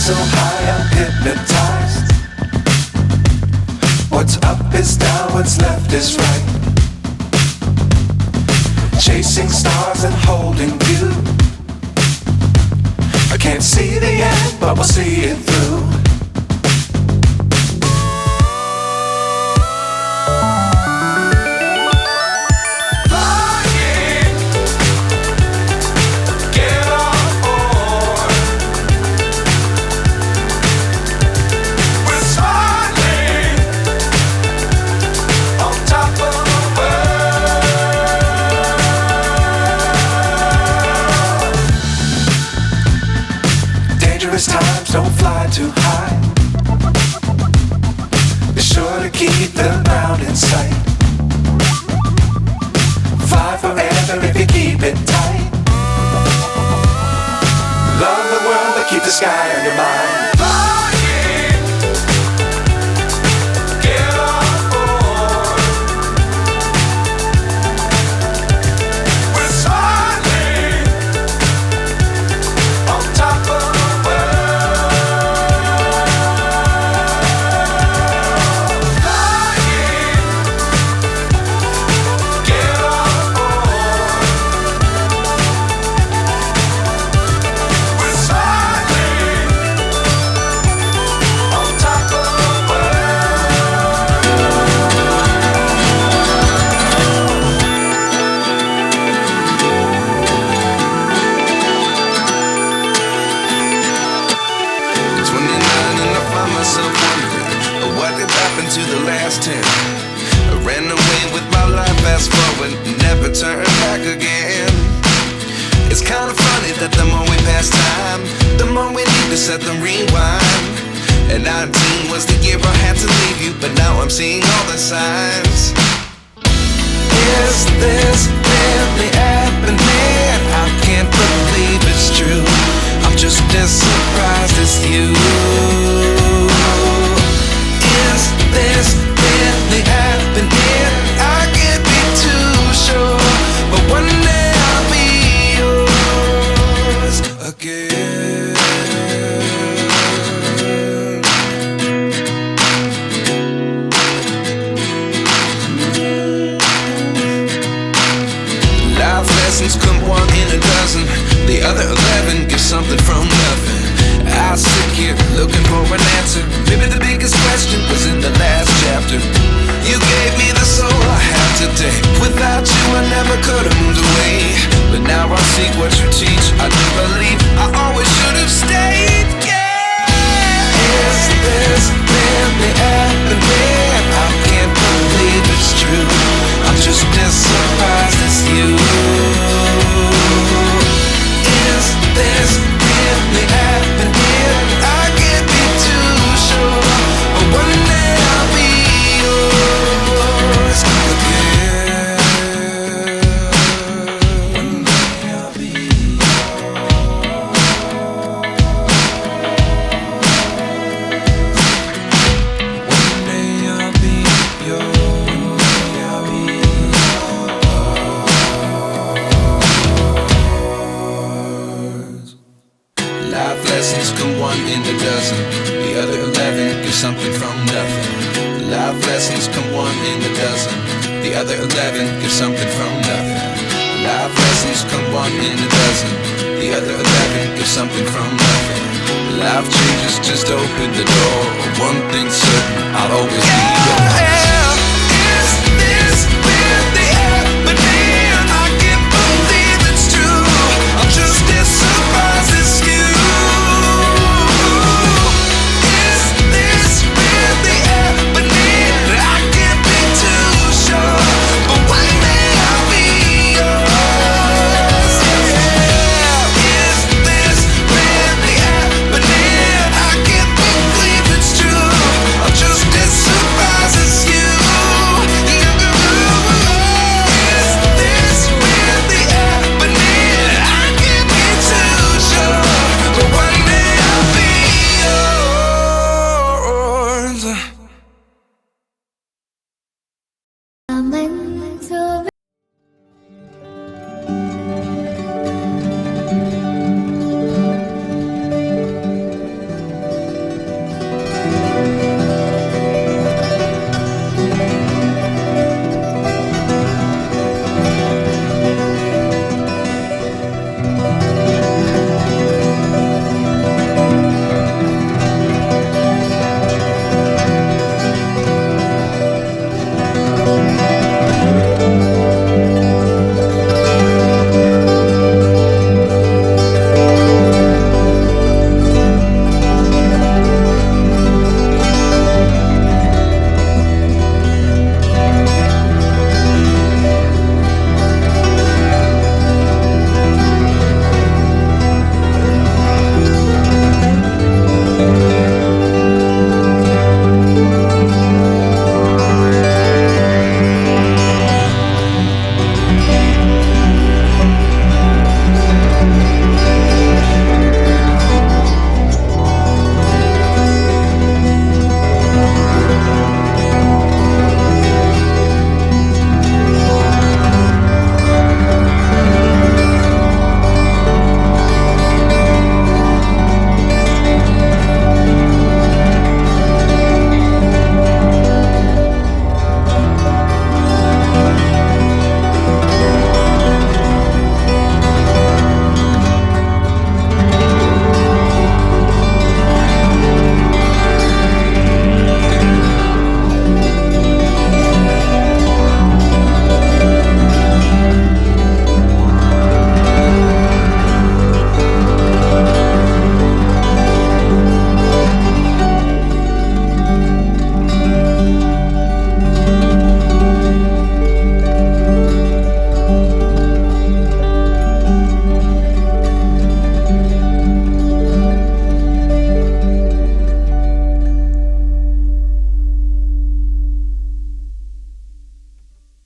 so high I'm hypnotized. What's up is down, what's left is right. Chasing stars and holding you. I can't see the end, but we'll see it through. Times don't fly too high. Be sure to keep the ground in sight. Fly forever if you keep it tight. Love the world but keep the sky on your mind. To the last 10, I ran away with my life, fast forward, never turn back again. It's kind of funny that the more we pass time, the more we need to set the rewind. And 19 was the year I had to leave you, but now I'm seeing all the signs. Is this really happening? I can't believe it's true. I'm just as surprised as you. Is this really happening? I can't be too sure, but one day I'll be yours again. Life lessons come one in a dozen. The other 11 get something from nothing. I sit here looking for an answer. Maybe the biggest question was in the last chapter. You gave me the soul I have today. Without you I never could have moved away. But now I see what you teach. I do believe I always should have stayed. Yeah. Is this really happening? I can't believe it's true. I'm just as surprised as you. Is this really happening? I can't be too sure, but one day I'll be yours again. One day I'll be yours. One day I'll be yours. One day I'll be yours. Life lessons come one in a dozen. The other 11 get something from nothing. Life lessons come one in a dozen. The other 11 get something from nothing. Life lessons come one in a dozen. The other 11 get something from nothing. Life changes just open the door. One thing's certain, I'll always be yours.